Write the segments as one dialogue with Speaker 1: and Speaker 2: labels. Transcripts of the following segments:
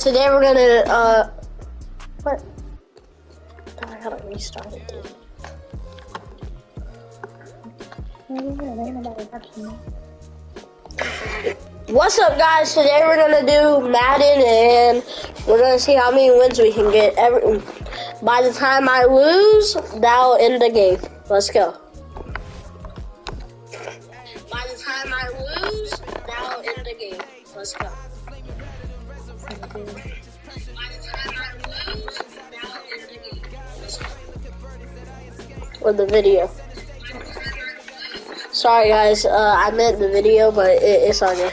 Speaker 1: Today we're gonna, what? I gotta restart it, dude. What's up, guys? Today we're gonna do Madden, and we're gonna see how many wins we can get. By the time I lose, that'll end the game. Let's go. By the time I lose, that'll end the game. Let's go. Or the video. Sorry guys, I meant the video, but it's on there.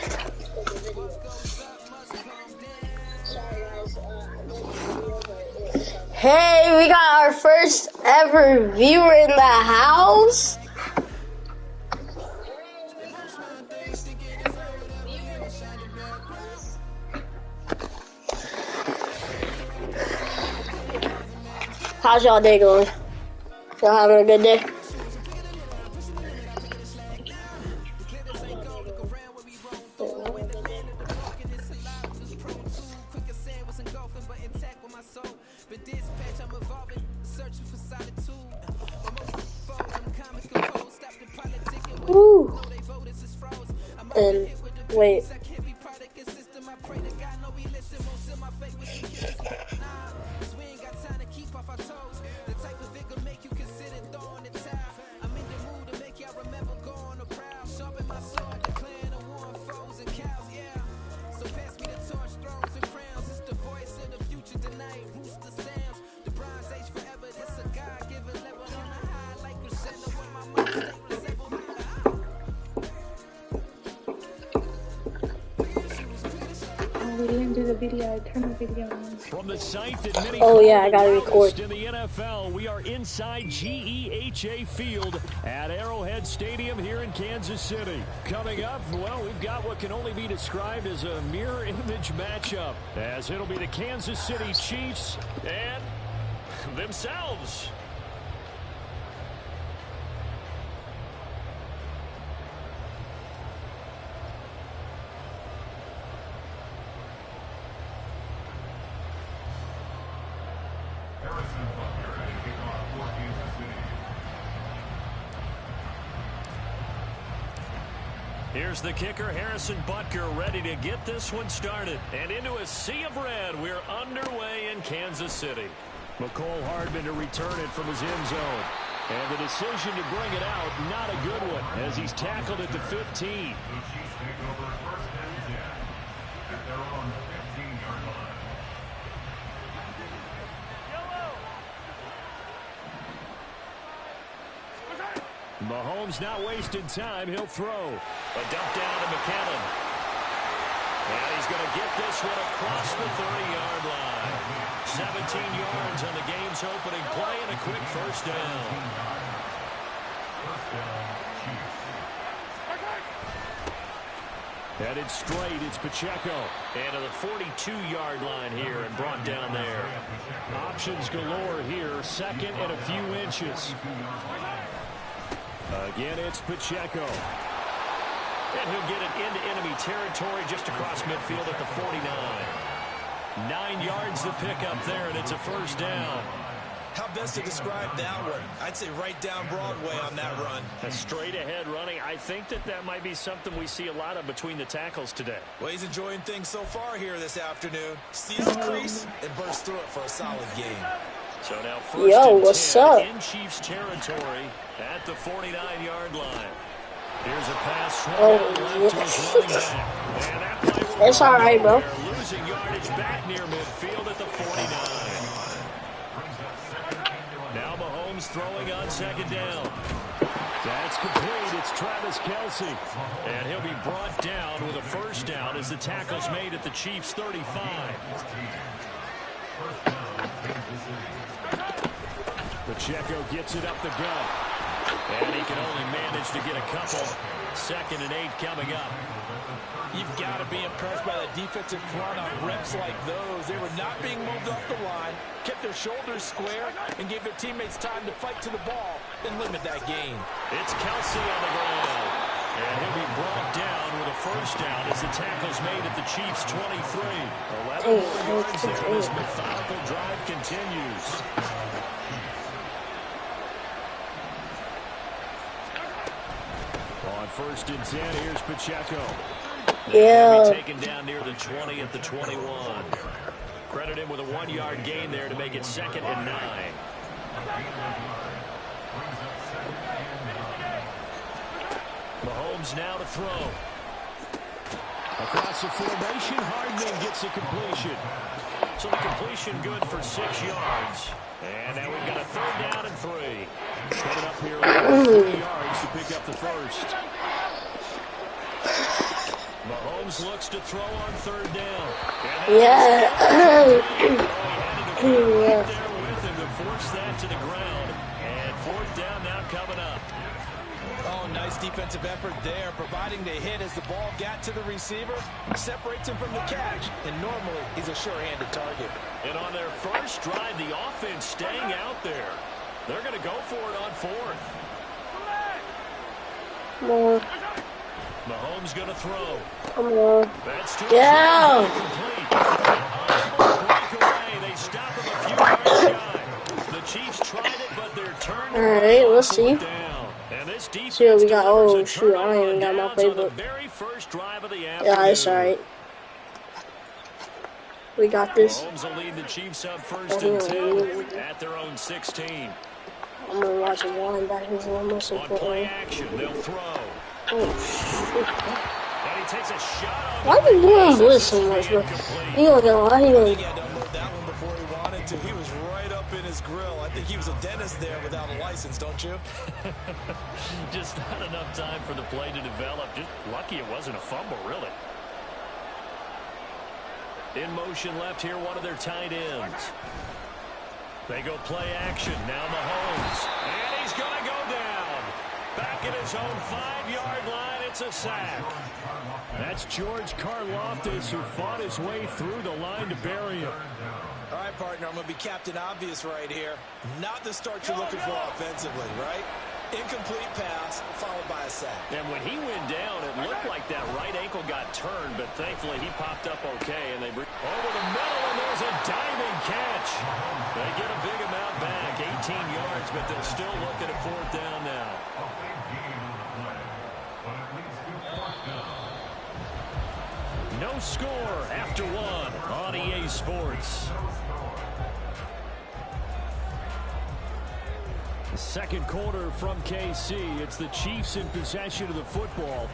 Speaker 1: Hey, we got our first ever viewer in the house. How's y'all day going? Y'all having a good day? Woo. And wait.
Speaker 2: We didn't do the video. I turned the video on.
Speaker 3: From the site that many
Speaker 1: I gotta record.
Speaker 3: In the NFL, we are inside GEHA Field at Arrowhead Stadium here in Kansas City. Coming up, well, we've got what can only be described as a mirror image matchup, as it'll be the Kansas City Chiefs and themselves. Here's the kicker, Harrison Butker, ready to get this one started. And into a sea of red, we're underway in Kansas City. McCole Hardman to return it from his end zone. And the decision to bring it out, not a good one, as he's tackled at the 15. Mahomes not wasting time. He'll throw. A dump down to McKinnon. And he's going to get this one across the 30-yard line. 17 yards on the game's opening play and a quick first down. Headed straight, it's Pacheco. And to the 42-yard line here and brought down there. Options galore here. Second and a few inches. Again, it's Pacheco. And he'll get it into enemy territory just across midfield at the 49. 9 yards to pick up there, and it's a first down.
Speaker 4: How best to describe that one? I'd say right down Broadway on that run.
Speaker 3: A straight ahead running. I think that might be something we see a lot of between the tackles today.
Speaker 4: Well, he's enjoying things so far here this afternoon. Sees the crease and bursts through it for a solid game.
Speaker 3: So now first and
Speaker 1: what's
Speaker 3: 10
Speaker 1: up?
Speaker 3: in Chiefs territory at the 49-yard line. Here's a pass left to his running back. And that play will
Speaker 1: It's all right, bro.
Speaker 3: They're losing yardage back near midfield at the 49. Now Mahomes throwing on second down. That's complete. It's Travis Kelce. And he'll be brought down with a first down as the tackle's made at the Chiefs' 35. Pacheco gets it up the gut. And he can only manage to get a couple. 2nd and 8 coming up.
Speaker 4: You've got to be impressed by the defensive front on reps like those. They were not being moved up the line, kept their shoulders square, and gave their teammates time to fight to the ball and limit that gain.
Speaker 3: It's Kelce on the ground. And he'll be brought down with a first down as the tackle's made at the Chiefs' 23. 11 more yards there. This methodical drive continues. On 1st and 10, here's Pacheco.
Speaker 1: Yeah.
Speaker 3: He'll be taken down near the 20 at the 21. Credit him with a 1-yard gain there to make it 2nd and 9. Mahomes now to throw. Across the formation, Hardman gets the completion. So the completion good for 6 yards. And now we've got a 3rd down and 3. Coming up here with 3 yards to pick up the first. Mahomes looks to throw on 3rd down.
Speaker 1: Yeah.
Speaker 3: Right there with him to force that to the ground. And 4th down now coming up.
Speaker 4: Oh, nice defensive effort there, providing the hit as the ball got to the receiver, separates him from the catch, and normally he's a sure-handed target.
Speaker 3: And on their first drive, the offense staying out there. They're going to go for it on 4th.
Speaker 1: Come on.
Speaker 3: Mahomes going to throw.
Speaker 1: Come on.
Speaker 3: That's too
Speaker 1: Yeah.
Speaker 3: complete. Breakaway. They stop him a few yards shy. The Chiefs tried it, but they're turned.
Speaker 1: All right, let's see.
Speaker 3: Down. And this defense
Speaker 1: See what we got. Oh,
Speaker 3: delivers a
Speaker 1: shoot, I
Speaker 3: turnover
Speaker 1: ain't even got my
Speaker 3: downs on the
Speaker 1: playbook.
Speaker 3: very first drive of the
Speaker 1: Yeah,
Speaker 3: afternoon.
Speaker 1: it's alright. We got this.
Speaker 3: Mahomes will lead the Chiefs up 1st and 10 at their own 16.
Speaker 1: I'm gonna watch a linebacker who's almost
Speaker 3: On play
Speaker 1: important.
Speaker 3: action, they'll throw.
Speaker 1: Oh, shit.
Speaker 3: And he takes a shot on
Speaker 1: Why are you doing blitz so much, bro? He gonna get a lot. He
Speaker 4: I
Speaker 1: gonna.
Speaker 4: think he had to unload that one before he wanted to. He was right up in his grill. I think he was a dentist there without a license, don't you?
Speaker 3: Just not enough time for the play to develop. Just lucky it wasn't a fumble, really. In motion left here, one of their tight ends. They go play action. Now Mahomes. And he's going to go down. Back at his own 5-yard line. It's a sack. That's George Karlaftis, who fought his way through the line to bury him.
Speaker 4: All right, partner, I'm going to be Captain Obvious right here. Not the start you're looking for offensively, right? Incomplete pass, followed by a sack.
Speaker 3: And when he went down, it looked like that right ankle got turned, but thankfully he popped up okay, and they bring over the middle, and there's a diving catch. They get a big amount back, 18 yards, but they're still looking at 4th down now. No score after 1 on EA Sports. The 2nd quarter from KC. It's the Chiefs in possession of the football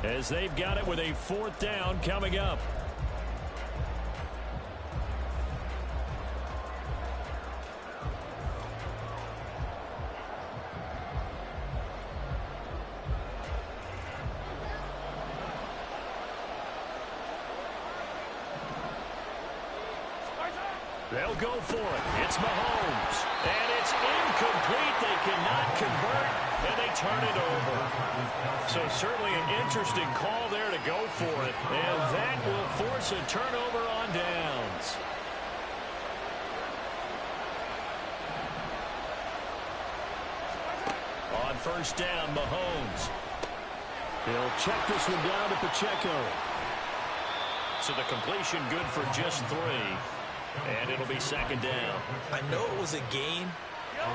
Speaker 3: as they've got it with a 4th down coming up. They'll go for it. It's Mahomes. And it's incomplete. They cannot convert, and they turn it over. So certainly an interesting call there to go for it. And that will force a turnover on downs. On 1st down, Mahomes. He'll check this one down to Pacheco. So the completion good for just 3. And it'll be 2nd down.
Speaker 4: I know it was a gain,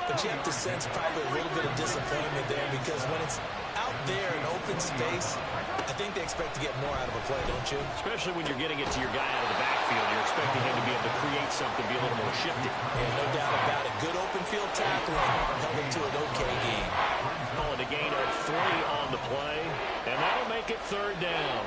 Speaker 4: but you have to sense probably a little bit of disappointment there because when it's out there in open space, I think they expect to get more out of a play, don't you?
Speaker 3: Especially when you're getting it to your guy out of the backfield. You're expecting him to be able to create something, be a little more shifty.
Speaker 4: Yeah, no doubt about it. Good open field tackling held him to an okay game.
Speaker 3: Calling a gain of 3 on the play, and that'll make it 3rd down.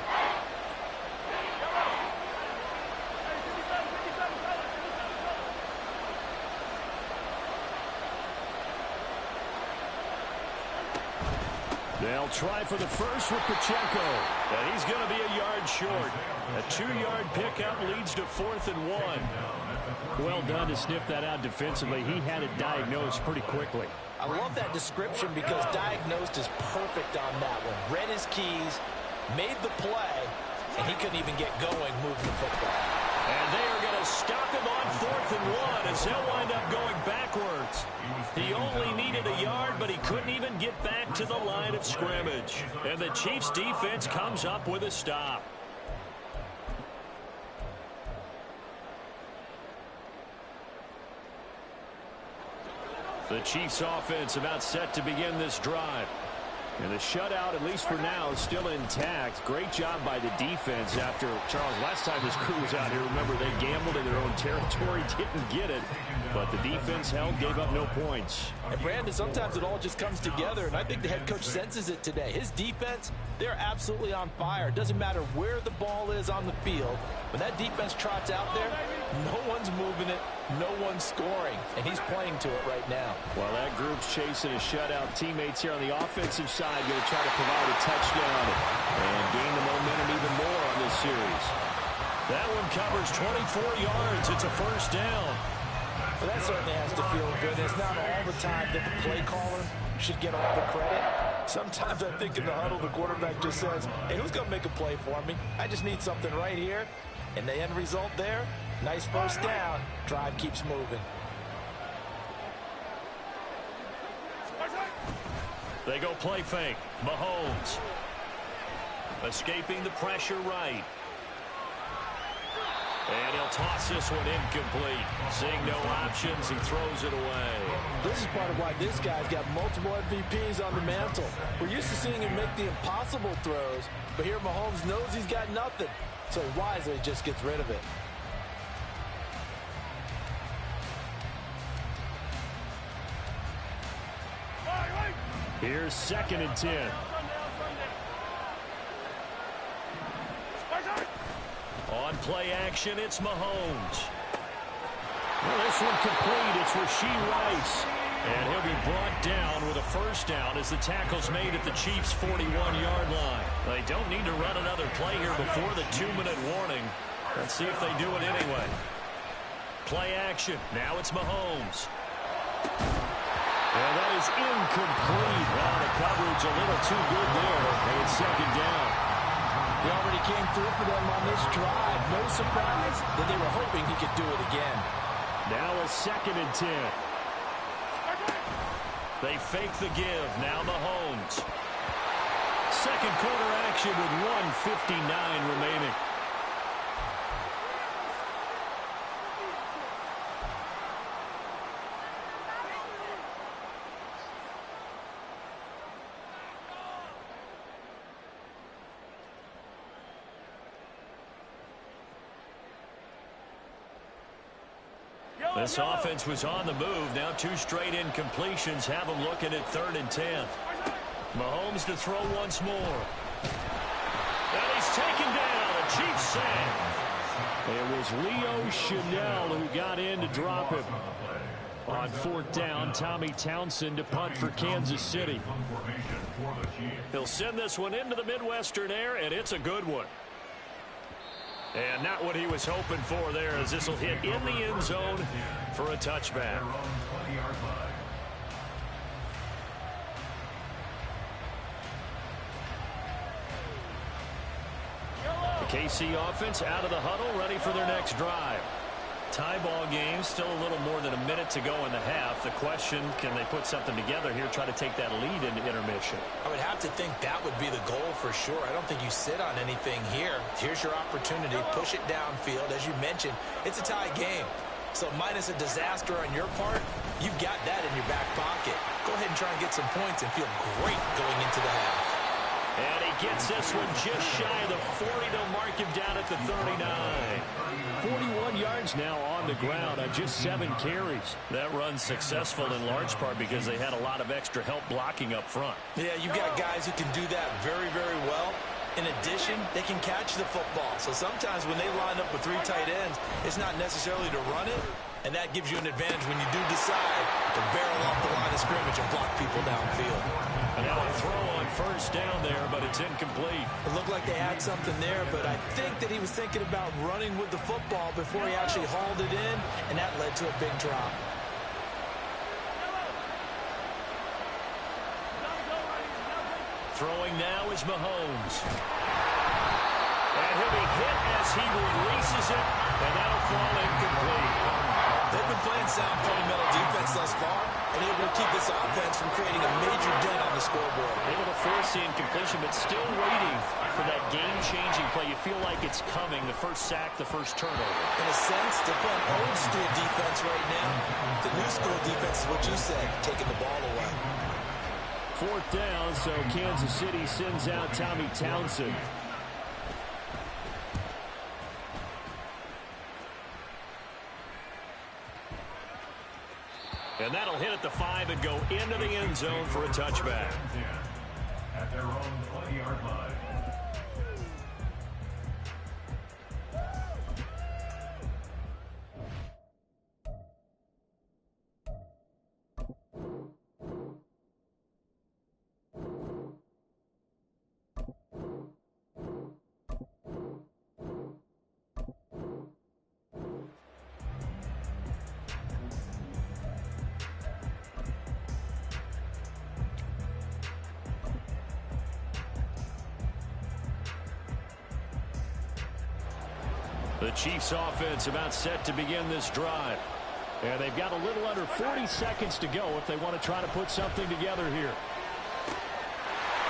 Speaker 3: They'll try for the first with Pacheco, and he's going to be a yard short. A 2-yard pickup leads to 4th and 1. Well done to sniff that out defensively. He had it diagnosed pretty quickly.
Speaker 4: I love that description because diagnosed is perfect on that one. Read his keys, made the play, and he couldn't even get going moving the football.
Speaker 3: And they are going to stop him on 4th and 1 as they'll wind up going backwards. He only needed a yard, but he couldn't even get back to the line of scrimmage. And the Chiefs defense comes up with a stop. The Chiefs offense about set to begin this drive. And the shutout, at least for now, is still intact. Great job by the defense after, Charles, last time this crew was out here, remember, they gambled in their own territory, didn't get it. But the defense held, gave up no points.
Speaker 4: And Brandon, sometimes it all just comes together, and I think the head coach senses it today. His defense, they're absolutely on fire. It doesn't matter where the ball is on the field. When that defense trots out there, no one's moving it, no one's scoring, and he's playing to it right now.
Speaker 3: Well, that group's chasing a shutout. Teammates here on the offensive side going to try to provide a touchdown and gain the momentum even more on this series. That one covers 24 yards. It's a first down.
Speaker 4: Well, that certainly has to feel good. It's not all the time that the play caller should get all the credit. Sometimes I think in the huddle, the quarterback just says, hey, who's going to make a play for me? I just need something right here. And the end result there, nice first down. Drive keeps moving.
Speaker 3: They go play fake. Mahomes escaping the pressure right. And he'll toss this one incomplete. Seeing no options, he throws it away.
Speaker 4: This is part of why this guy's got multiple MVPs on the mantle. We're used to seeing him make the impossible throws, but here Mahomes knows he's got nothing, so he wisely just gets rid of it.
Speaker 3: Here's 2nd and 10. On play action, it's Mahomes. Well, this one complete. It's Rashee Rice. And he'll be brought down with a first down as the tackle's made at the Chiefs' 41-yard line. They don't need to run another play here before the 2-minute warning. Let's see if they do it anyway. Play action. Now it's Mahomes. And that is incomplete. Well, the coverage a little too good there. And it's 2nd down.
Speaker 4: He already came through for them on this drive. No surprise that they were hoping he could do it again.
Speaker 3: Now a 2nd and 10. They fake the give. Now Mahomes. Second quarter action with 1:59 remaining. This offense was on the move. Now 2 straight incompletions have them looking at 3rd and 10. Mahomes to throw once more. And he's taken down. A Chiefs sack. It was Leo Chanel who got in to drop him. On 4th down, Tommy Townsend to punt for Kansas City. He'll send this one into the Midwestern air, and it's a good one. And not what he was hoping for there, as this will hit in the end zone for a touchback. The KC offense out of the huddle, ready for their next drive. Tie ball game, still a little more than a minute to go in the half. The question, can they put something together here, try to take that lead into intermission?
Speaker 4: I would have to think that would be the goal for sure. I don't think you sit on anything here. Here's your opportunity. Push it downfield. As you mentioned, it's a tie game. So minus a disaster on your part, you've got that in your back pocket. Go ahead and try and get some points and feel great going into the half.
Speaker 3: And he gets this one just shy of the 40. They'll mark him down at the 39. 41 yards now on the ground on just 7 carries. That run's successful in large part because they had a lot of extra help blocking up front.
Speaker 4: Yeah, you've got guys who can do that very, very well. In addition, they can catch the football. So sometimes when they line up with 3 tight ends, it's not necessarily to run it, and that gives you an advantage when you do decide to barrel off the line of scrimmage and block people downfield.
Speaker 3: And now a throw on first down there, but it's incomplete.
Speaker 4: It looked like they had something there, but I think that he was thinking about running with the football before he actually hauled it in, and that led to a big drop.
Speaker 3: Throwing now is Mahomes. And he'll be hit as he releases it, and that'll fall incomplete.
Speaker 4: They've been playing points thus far and able to keep this offense from creating a major dent on the scoreboard.
Speaker 3: Able to force the incompletion, but still waiting for that game-changing play. You feel like it's coming, the first sack, the first turnover.
Speaker 4: In a sense, they're playing old-school defense right now. The new-school defense is what you said, taking the ball away.
Speaker 3: 4th down, so Kansas City sends out Tommy Townsend. And that'll hit at the 5 and go into the end zone for a touchback.
Speaker 5: At their own 20-yard line.
Speaker 3: The Chiefs offense about set to begin this drive. And they've got a little under 40 seconds to go if they want to try to put something together here.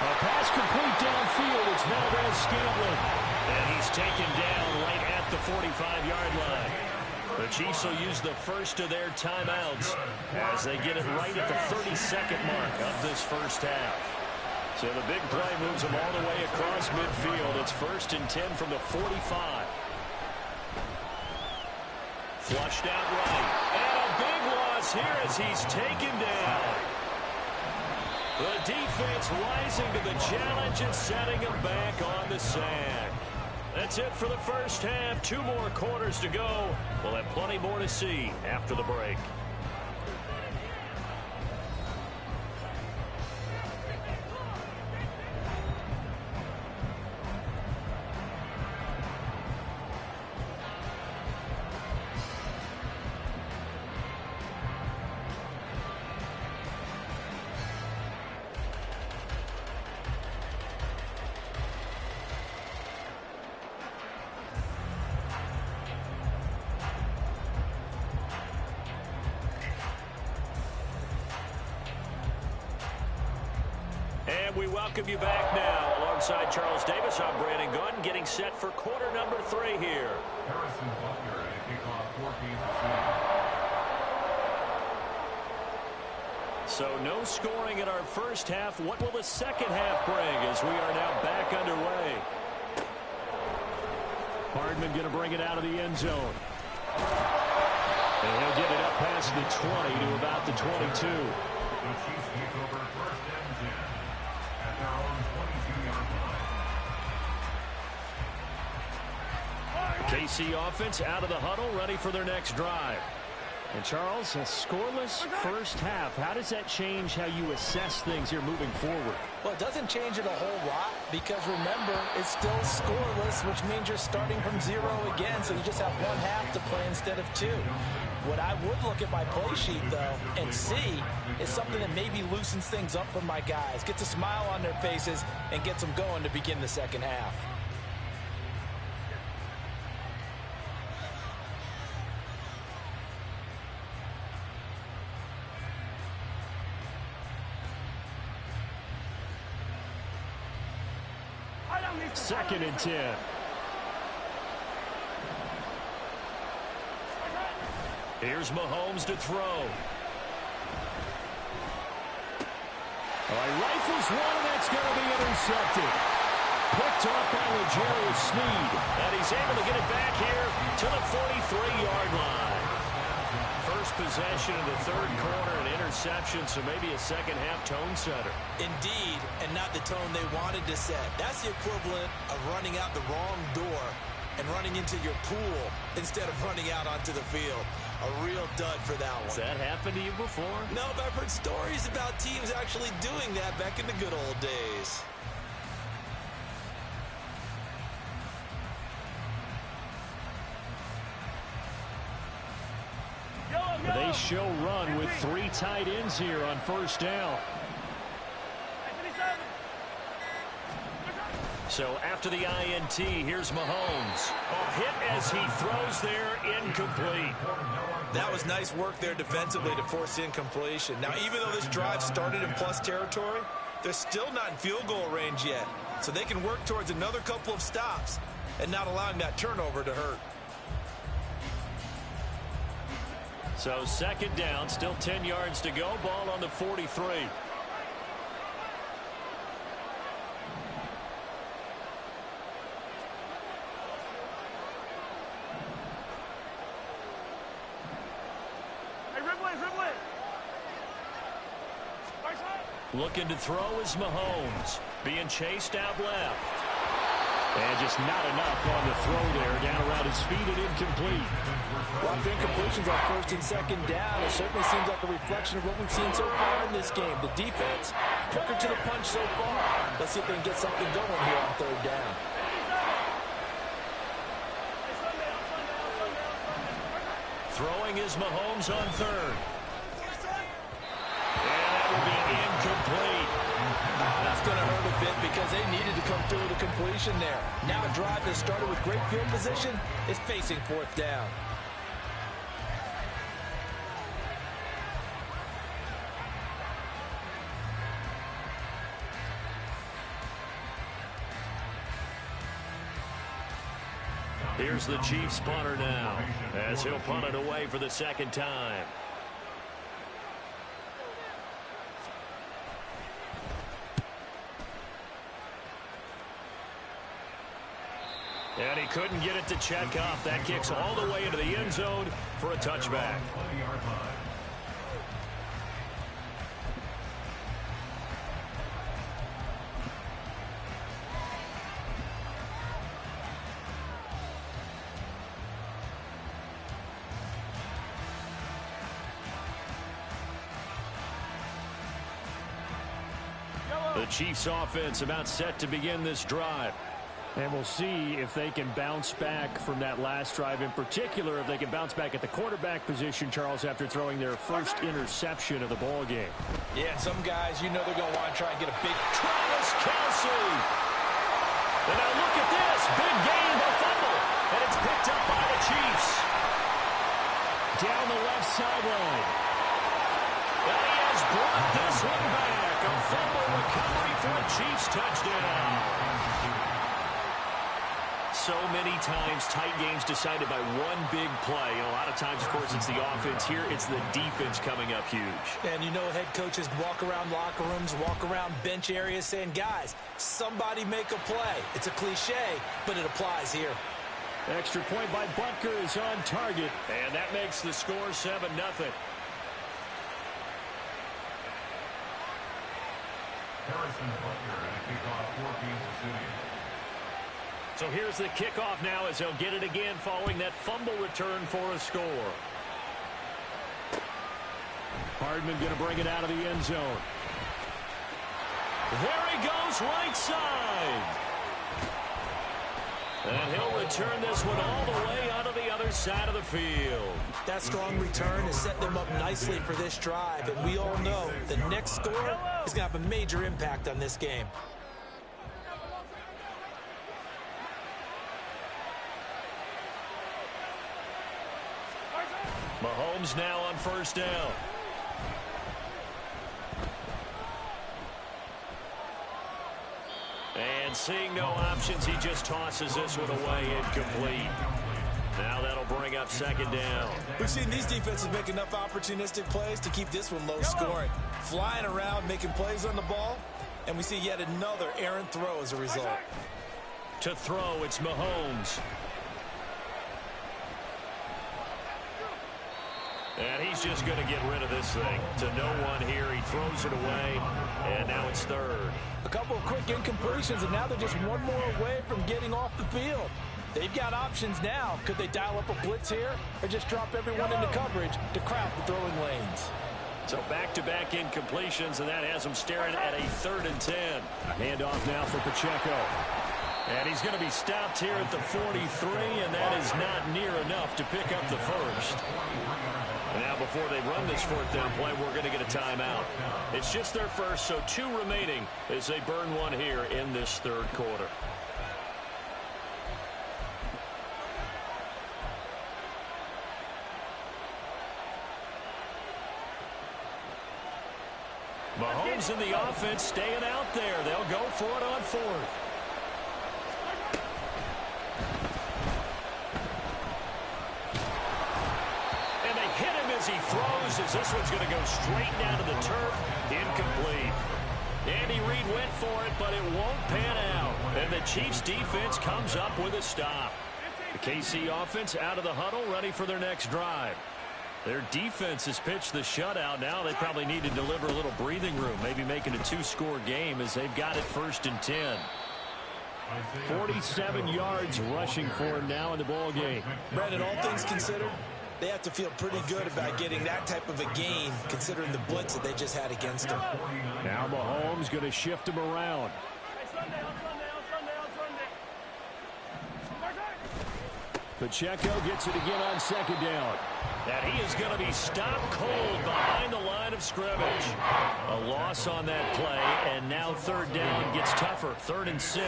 Speaker 3: A pass complete downfield. It's Valdez-Scantling. And he's taken down right at the 45-yard line. The Chiefs will use the first of their timeouts as they get it right at the 32nd mark of this first half. So the big play moves them all the way across midfield. It's 1st and 10 from the 45. Flushed out right. And a big loss here as he's taken down. The defense rising to the challenge and setting him back on the sack. That's it for the first half. 2 more quarters to go. We'll have plenty more to see after the break. We welcome you back now. Alongside Charles Davis, I'm Brandon Gunn, getting set for quarter number 3 here.
Speaker 5: Harrison Butker at kickoff for Kansas City.
Speaker 3: So no scoring in our first half. What will the second half bring as we are now back underway? Hardman going to bring it out of the end zone. And he'll get it up past the 20 to about the 22.
Speaker 5: The Chiefs take over 1st and 10 at their own 22-yard line.
Speaker 3: KC offense out of the huddle, ready for their next drive. And Charles, a scoreless first half. How does that change how you assess things here moving forward?
Speaker 4: Well, it doesn't change it a whole lot because, remember, it's still scoreless, which means you're starting from 0 again, so you just have 1 half to play instead of 2. What I would look at my play sheet, though, and see is something that maybe loosens things up for my guys, gets a smile on their faces, and gets them going to begin the second half.
Speaker 3: Second and 10. Here's Mahomes to throw. Rifles one, and that's going to be intercepted. Picked off by L'Jarius Sneed. And he's able to get it back here to the 43-yard line. First possession in the third quarter, an interception, so maybe a second half tone setter.
Speaker 4: Indeed, and not the tone they wanted to set. That's the equivalent of running out the wrong door and running into your pool instead of running out onto the field. A real dud for that one.
Speaker 3: Has that happened to you before?
Speaker 4: No, but I've heard stories about teams actually doing that back in the good old days.
Speaker 3: They show run with 3 tight ends here on first down. So after the INT, here's Mahomes. A hit as he throws there, incomplete.
Speaker 4: That was nice work there defensively to force incompletion. Now, even though this drive started in plus territory, they're still not in field goal range yet. So they can work towards another couple of stops and not allowing that turnover to hurt.
Speaker 3: So second down, still 10 yards to go. Ball on the 43. Looking to throw is Mahomes. Being chased out left. And just not enough on the throw there. Down around his feet and incomplete.
Speaker 4: Lots of incompletions on first and second down. It certainly seems like a reflection of what we've seen so far in this game. The defense, quicker to the punch so far. Let's see if they can get something going here on third down.
Speaker 3: Throwing is Mahomes on third. And that will be incomplete.
Speaker 4: That's going to hurt a bit because they needed to come through with a completion there. Now a drive that started with great field position is facing fourth down.
Speaker 3: Here's the Chiefs punter now as he'll punt it away for the second time. And he couldn't get it to check off. That kicks all the way into the end zone for a touchback. The Chiefs offense about set to begin this drive. And we'll see if they can bounce back from that last drive, in particular if they can bounce back at the quarterback position, Charles, after throwing their first interception of the ball game.
Speaker 4: Yeah, and some guys, you know they're going to want to try and get a big...
Speaker 3: Travis Kelce! And now look at this. Big gain, a fumble. And it's picked up by the Chiefs. Down the left sideline. And he has brought this one back. A fumble recovery for a Chiefs touchdown. So many times tight games decided by one big play. And a lot of times, of course, it's the offense. Here, it's the defense coming up huge.
Speaker 4: And you know head coaches walk around locker rooms, walk around bench areas saying, guys, somebody make a play. It's a cliche, but it applies here.
Speaker 3: Extra point by Butker is on target. And that makes the score 7-0.
Speaker 5: Harrison Butker and a kickoff for Kansas City.
Speaker 3: So here's the kickoff now as they'll get it again following that fumble return for a score. Hardman going to bring it out of the end zone. There he goes, right side. And he'll return this one all the way onto the other side of the field.
Speaker 4: That strong return has set them up nicely for this drive. And we all know the next score is going to have a major impact on this game.
Speaker 3: Mahomes now on first down. And seeing no options, he just tosses this one away, incomplete. Now that'll bring up second down.
Speaker 4: We've seen these defenses make enough opportunistic plays to keep this one low scoring. Flying around, making plays on the ball, and we see yet another errant throw as a result.
Speaker 3: To throw, it's Mahomes. And he's just going to get rid of this thing. To no one here. He throws it away, and now it's third.
Speaker 4: A couple of quick incompletions, and now they're just one more away from getting off the field. They've got options now. Could they dial up a blitz here, or just drop everyone into coverage to crowd the throwing lanes?
Speaker 3: So back-to-back incompletions, and that has them staring at a 3rd and 10. A handoff now for Pacheco. And he's going to be stopped here at the 43, and that is not near enough to pick up the first. Now, before they run this 4th down play, we're going to get a timeout. It's just their first, so 2 remaining as they burn one here in this 3rd quarter. Mahomes and the offense staying out there. They'll go for it on fourth. And they hit him as he throws, as this one's going to go straight down to the turf. Incomplete. Andy Reid went for it, but it won't pan out. And the Chiefs defense comes up with a stop. The KC offense out of the huddle, ready for their next drive. Their defense has pitched the shutout. Now they probably need to deliver a little breathing room, maybe make it a 2-score game as they've got it 1st and 10. 47 yards rushing for him now in the ball game.
Speaker 4: Brandon, all things considered, they have to feel pretty good about getting that type of a gain, considering the blitz that they just had against them.
Speaker 3: Now Mahomes going to shift him around. Pacheco gets it again on 2nd down. And he is going to be stopped cold behind the line of scrimmage. A loss on that play, and now 3rd down gets tougher. 3rd and 6.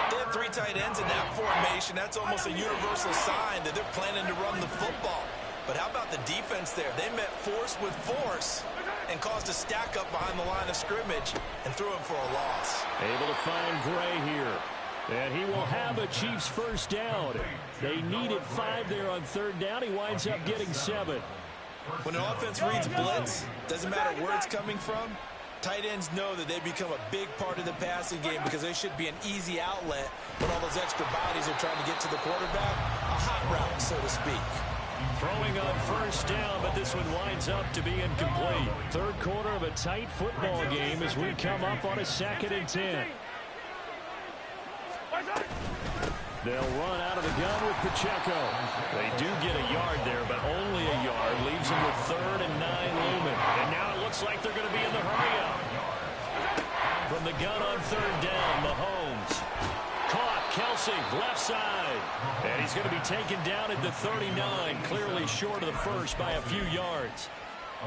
Speaker 4: They have 3 tight ends in that formation. That's almost a universal sign that they're planning to run the football. But how about the defense there? They met force with force and caused a stack up behind the line of scrimmage and threw him for a loss.
Speaker 3: Able to find Gray here. And he will have a Chiefs 1st down. They needed 5 there on 3rd down. He winds up getting 7.
Speaker 4: When an offense reads blitz, doesn't matter where it's coming from, tight ends know that they become a big part of the passing game because they should be an easy outlet when all those extra bodies are trying to get to the quarterback. A hot route, so to speak.
Speaker 3: Throwing on 1st down, but this one winds up to be incomplete. 3rd quarter of a tight football game as we come up on a 2nd and 10. They'll run out of the gun with Pacheco. They do get a yard there, but only a yard. Leaves them with 3rd and 9 looming. And now it looks like they're going to be in the hurry-up. From the gun on 3rd down, Mahomes. Caught, Kelsey, left side. And he's going to be taken down at the 39, clearly short of the first by a few yards.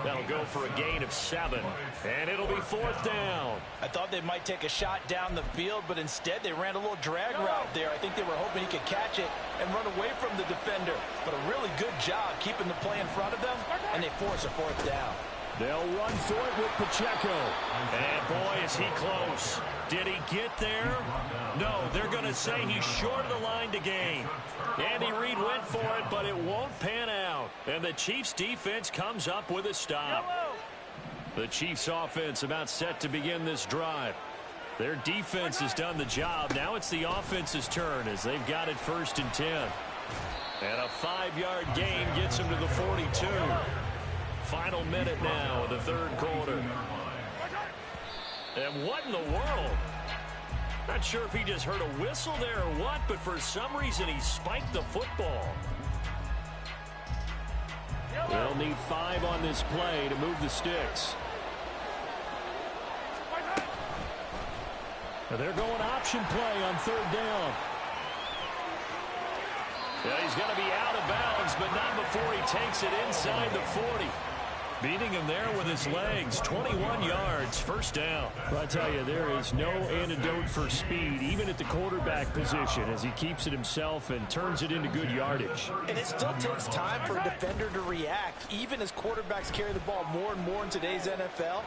Speaker 3: That'll go for a gain of 7. And it'll be 4th down.
Speaker 4: I thought they might take a shot down the field, but instead they ran a little drag route there. I think they were hoping he could catch it and run away from the defender. But a really good job keeping the play in front of them, and they force a 4th down.
Speaker 3: They'll run for it with Pacheco. And boy, is he close. Did he get there? No, they're going to say he's short of the line to gain. Andy Reid went for it, but it won't pan out. And the Chiefs defense comes up with a stop. The Chiefs offense about set to begin this drive. Their defense has done the job. Now it's the offense's turn as they've got it 1st and 10. And a 5-yard gain gets them to the 42. Final minute now of the 3rd quarter. And what in the world? Not sure if he just heard a whistle there or what, but for some reason he spiked the football. They'll need 5 on this play to move the sticks. Now they're going option play on 3rd down. Yeah, he's going to be out of bounds, but not before he takes it inside the 40. Beating him there with his legs. 21 yards, 1st down. Well, I tell you, there is no antidote for speed, even at the quarterback position, as he keeps it himself and turns it into good yardage.
Speaker 4: And it still takes time for a defender to react. Even as quarterbacks carry the ball more and more in today's NFL,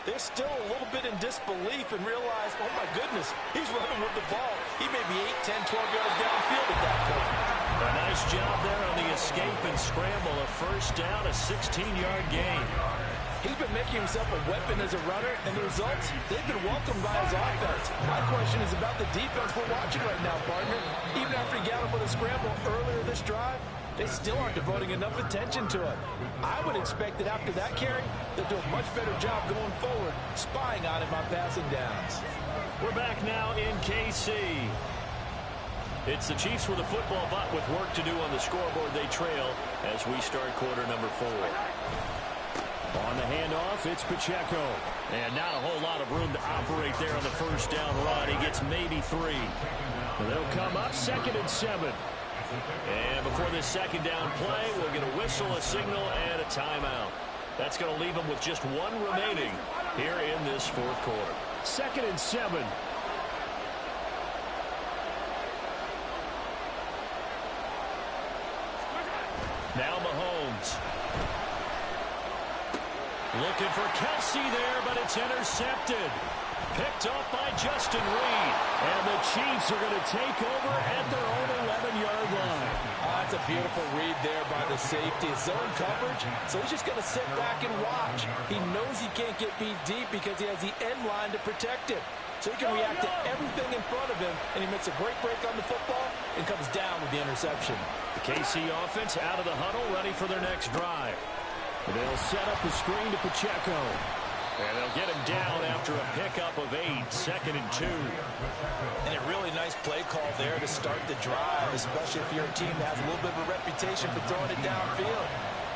Speaker 4: they're still a little bit in disbelief and realize, oh my goodness, he's running with the ball. He may be 8, 10, 12 yards downfield at that point.
Speaker 3: A nice job there on the escape and scramble. A 1st down, a 16-yard gain.
Speaker 4: He's been making himself a weapon as a runner, and the results, they've been welcomed by his offense. My question is about the defense we're watching right now, partner. Even after he got him with a scramble earlier this drive, they still aren't devoting enough attention to it. I would expect that after that carry, they'll do a much better job going forward, spying on him on passing downs.
Speaker 3: We're back now in KC. It's the Chiefs with a football, but with work to do on the scoreboard. They trail as we start quarter number 4. On the handoff, it's Pacheco. And not a whole lot of room to operate there on the 1st down run. He gets maybe 3. They'll come up 2nd and 7. And before this 2nd down play, we'll get a whistle, a signal, and a timeout. That's going to leave them with just 1 remaining here in this 4th quarter. 2nd and 7. Now Mahomes. Looking for Kelsey there, but it's intercepted. Picked up by Justin Reed. And the Chiefs are going to take over at their own 11-yard line.
Speaker 4: That's a beautiful read there by the safety. Zone coverage, so he's just going to sit back and watch. He knows he can't get beat deep because he has the end line to protect him. So he can react to everything in front of him, and he makes a great break on the football and comes down with the interception.
Speaker 3: The KC offense out of the huddle, ready for their next drive. They'll set up the screen to Pacheco. And they'll get him down after a pickup of 8, 2nd and 2.
Speaker 4: And a really nice play call there to start the drive, especially if you're a team that has a little bit of a reputation for throwing it downfield.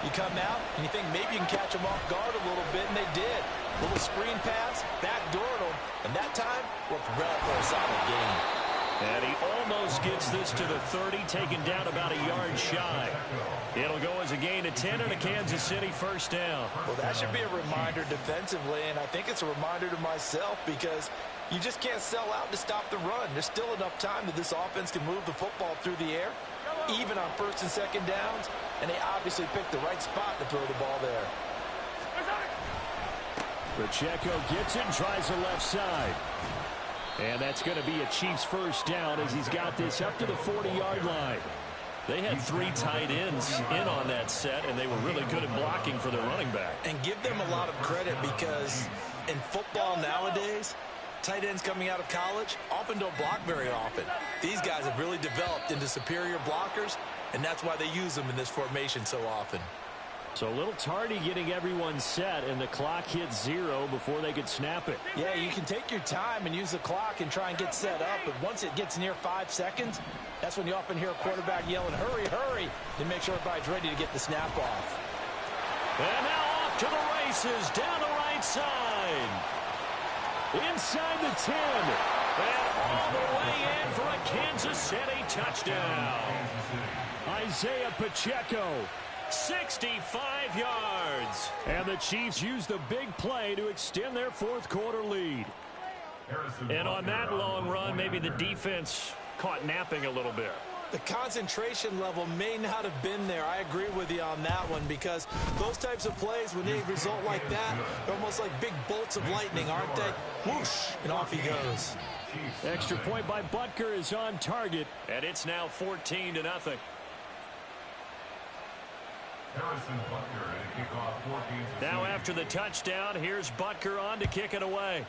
Speaker 4: You come out and you think maybe you can catch them off guard a little bit, and they did. Little screen pass, backdoored them, and that time worked well for a solid gain.
Speaker 3: And he almost gets this to the 30, taken down about a yard shy. It'll go as a gain of 10 and a Kansas City first down.
Speaker 4: Well, that should be a reminder defensively, and I think it's a reminder to myself because you just can't sell out to stop the run. There's still enough time that this offense can move the football through the air, even on 1st and 2nd downs, and they obviously picked the right spot to throw the ball there.
Speaker 3: Pacheco gets it and tries the left side. And that's going to be a Chiefs first down as he's got this up to the 40-yard line. They had 3 tight ends in on that set, and they were really good at blocking for their running back.
Speaker 4: And give them a lot of credit because in football nowadays, tight ends coming out of college often don't block very often. These guys have really developed into superior blockers, and that's why they use them in this formation so often.
Speaker 3: So a little tardy getting everyone set, and the clock hits 0 before they could snap it.
Speaker 4: Yeah, you can take your time and use the clock and try and get set up, but once it gets near 5 seconds, that's when you often hear a quarterback yelling, hurry, hurry, to make sure everybody's ready to get the snap off.
Speaker 3: And now off to the races, down the right side. Inside the 10. And all the way in for a Kansas City touchdown. Isaiah Pacheco. 65 yards. And the Chiefs use the big play to extend their 4th quarter lead. And on that long run, maybe the defense caught napping a little bit.
Speaker 4: The concentration level may not have been there. I agree with you on that one because those types of plays, when they result like that, they're almost like big bolts of lightning, aren't they? Whoosh, and off he goes.
Speaker 3: Extra point by Butker is on target, and it's now 14-0. Now after the touchdown, here's Butker on to kick it away.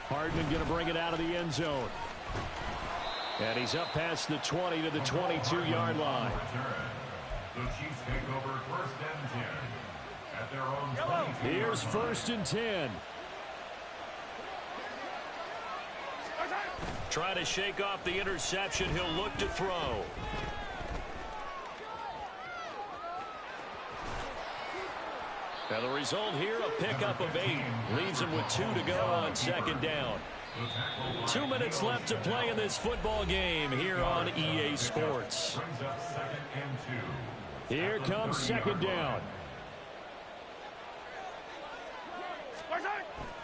Speaker 3: Hardman going to bring it out of the end zone. And he's up past the 20 to the 22-yard line.
Speaker 5: The Chiefs take over 1st and 10 at their own 22.
Speaker 3: Here's 1st and 10. Try to shake off the interception. He'll look to throw. Now the result here, a pickup of 8. Leaves him with 2 to go on 2nd down. 2 minutes left to play in this football game here on EA Sports. Here comes 2nd down.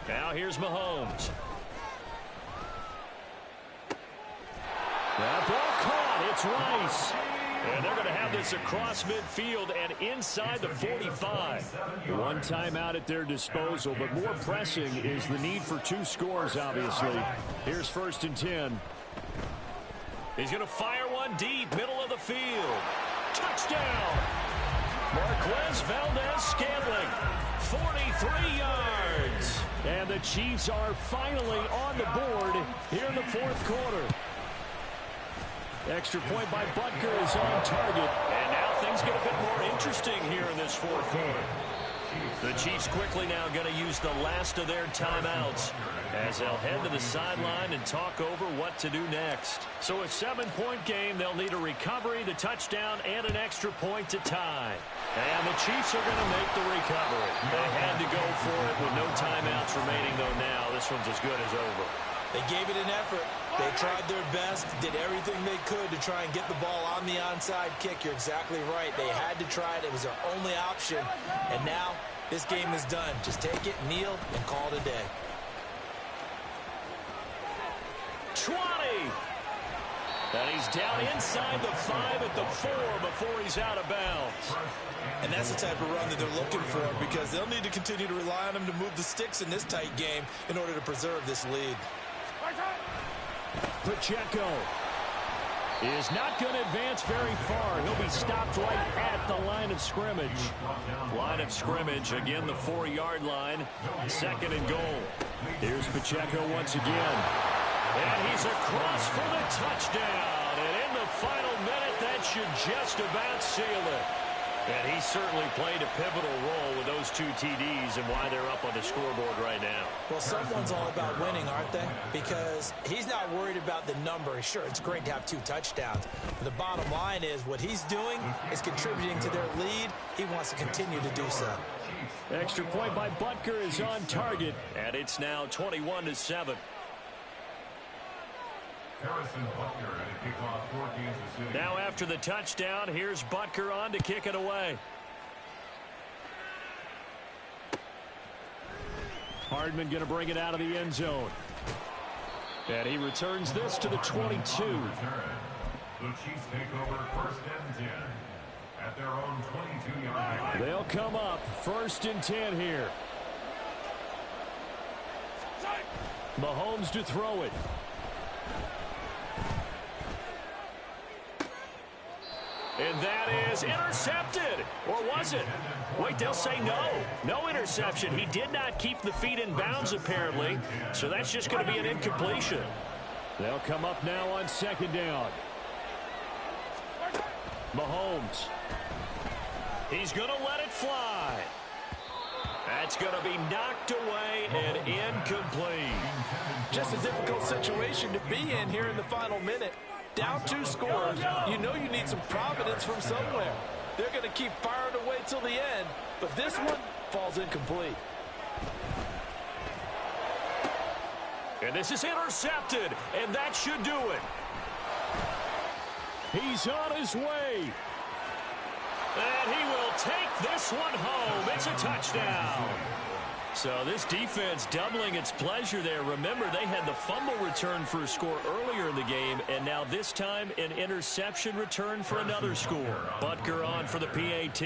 Speaker 3: Now here's Mahomes. That ball caught. It's Rice. And they're going to have this across midfield and inside the 45. One timeout at their disposal, but more pressing is the need for 2 scores, obviously. Here's 1st and 10. He's going to fire one deep, middle of the field. Touchdown! Marquez Valdez-Scantling, 43 yards. And the Chiefs are finally on the board here in the 4th quarter. Extra point by Butker is on target. And now things get a bit more interesting here in this 4th quarter. The Chiefs quickly now going to use the last of their timeouts as they'll head to the sideline and talk over what to do next. So a 7-point game, they'll need a recovery, the touchdown, and an extra point to tie. And the Chiefs are going to make the recovery. They had to go for it with no timeouts remaining, though now this one's as good as over.
Speaker 4: They gave it an effort. They tried their best, did everything they could to try and get the ball on the onside kick. You're exactly right. They had to try it. It was their only option. And now this game is done. Just take it, kneel, and call it a day.
Speaker 3: 20. And he's down inside the 5 at the 4 before he's out of bounds.
Speaker 4: And that's the type of run that they're looking for, because they'll need to continue to rely on him to move the sticks in this tight game in order to preserve this lead.
Speaker 3: Pacheco is not going to advance very far. He'll be stopped right at the line of scrimmage. Line of scrimmage, again, the 4-yard line. 2nd and goal. Here's Pacheco once again. And he's across for the touchdown. And in the final minute, that should just about seal it. And he certainly played a pivotal role with those 2 TDs and why they're up on the scoreboard right now.
Speaker 4: Well, someone's all about winning, aren't they? Because he's not worried about the number. Sure, it's great to have 2 touchdowns. But the bottom line is what he's doing is contributing to their lead. He wants to continue to do so.
Speaker 3: Extra point by Butker is on target, and it's now 21-7. Now after the touchdown, here's Butker on to kick it away. Hardman going to bring it out of the end zone. And he returns this to the 22.
Speaker 5: The Chiefs take over 1st and 10 at their own 22-yard line.
Speaker 3: They'll come up 1st and 10 here. Mahomes to throw it. And that is intercepted. Or was it? Wait, they'll say no. No interception. He did not keep the feet in bounds, apparently. So that's just going to be an incompletion. They'll come up now on 2nd down. Mahomes. He's going to let it fly. That's going to be knocked away and incomplete.
Speaker 4: Just a difficult situation to be in here in the final minute. Down 2 scores, you know you need some providence from somewhere. They're going to keep firing away till the end, but this one falls incomplete.
Speaker 3: And this is intercepted, and that should do it. He's on his way. And he will take this one home. It's a touchdown. So this defense doubling its pleasure there. Remember, they had the fumble return for a score earlier in the game, and now this time an interception return for another score. Butker on for the PAT.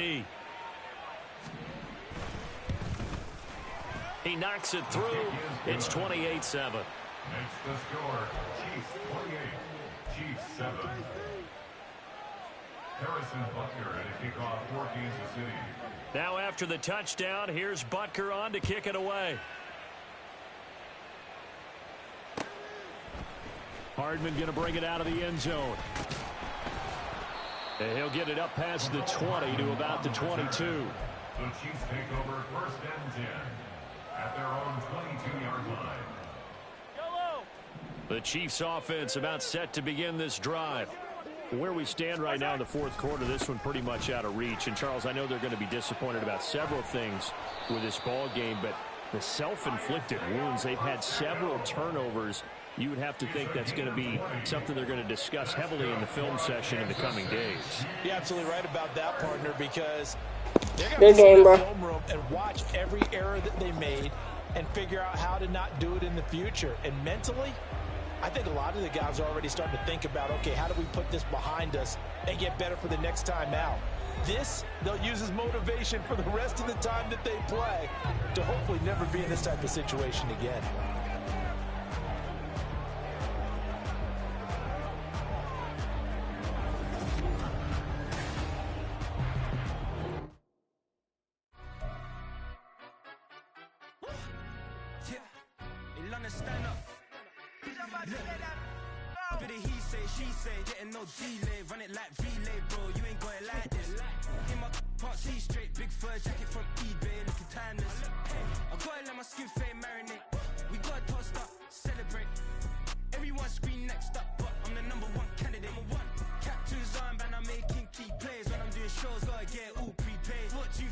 Speaker 3: He knocks it through. It's 28-7.
Speaker 5: Makes the score Chiefs 28, Chiefs 7. Harrison Butker at a kickoff for Kansas City.
Speaker 3: Now after the touchdown, here's Butker on to kick it away. Hardman going to bring it out of the end zone. And he'll get it up past the 20 to about the 22.
Speaker 5: The Chiefs take over 1st and 10 at their own 22-yard line.
Speaker 3: The Chiefs offense about set to begin this drive. Where we stand right now in the 4th quarter, this one pretty much out of reach. And, Charles, I know they're going to be disappointed about several things with this ball game, but the self-inflicted wounds, they've had several turnovers. You would have to think that's going to be something they're going to discuss heavily in the film session in the coming days.
Speaker 4: You're absolutely right about that, partner, because they're
Speaker 1: Good
Speaker 4: going to
Speaker 1: game,
Speaker 4: sit in
Speaker 1: bro.
Speaker 4: the film room and watch every error that they made and figure out how to not do it in the future. And mentally, I think a lot of the guys are already starting to think about, okay, how do we put this behind us and get better for the next time out? This, they'll use as motivation for the rest of the time that they play to hopefully never be in this type of situation again.
Speaker 6: Bit of he say, she say, getting no delay, run it like relay, bro, you ain't got it like this. In my can't see straight, big fur jacket from eBay, looking timeless. I gotta let my skin fade marinate, we gotta toast up, celebrate. Everyone scream next up, but I'm the #1 candidate. Captain's armband, I'm making key plays. When I'm doing shows, gotta get all prepaid. What you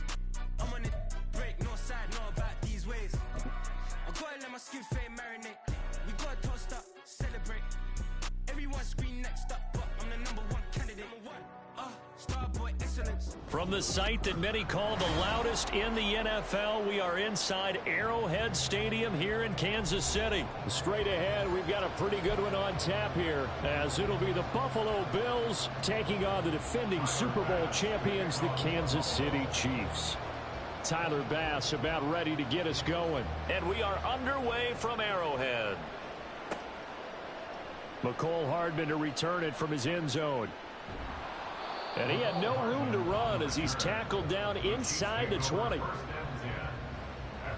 Speaker 6: I'm on it, break, no side, no about these ways. I gotta let my skin fade marinate, we gotta toast up, celebrate. Everyone scream next up, but I'm the #1 candidate. Starboy excellence.
Speaker 3: From the site that many call the loudest in the NFL, we are inside Arrowhead Stadium here in Kansas City. Straight ahead, we've got a pretty good one on tap here, as it'll be the Buffalo Bills taking on the defending Super Bowl champions, the Kansas City Chiefs. Tyler Bass about ready to get us going. And we are underway from Arrowhead. McCole Hardman to return it from his end zone. And he had no room to run as he's tackled down inside the 20.
Speaker 5: At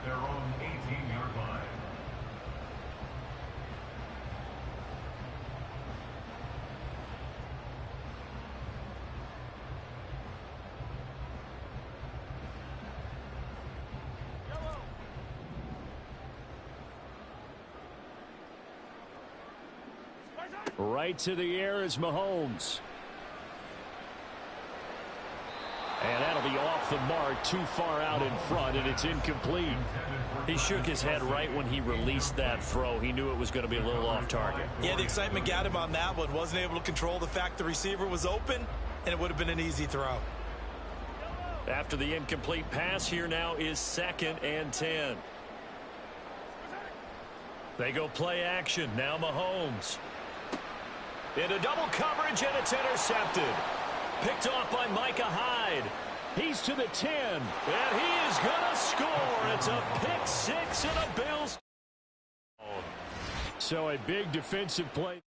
Speaker 5: their own 18-yard line.
Speaker 3: Right to the air is Mahomes. And that'll be off the mark, too far out in front, and it's incomplete. He shook his head right when he released that throw. He knew it was going to be a little off target.
Speaker 4: Yeah, the excitement got him on that one. Wasn't able to control the fact the receiver was open, and it would have been an easy throw.
Speaker 3: After the incomplete pass, here now is 2nd and 10. They go play action. Now Mahomes. Into double coverage, and it's intercepted. Picked off by Micah Hyde. He's to the 10, and he is going to score. It's a pick 6 and a Bills. So a big defensive play.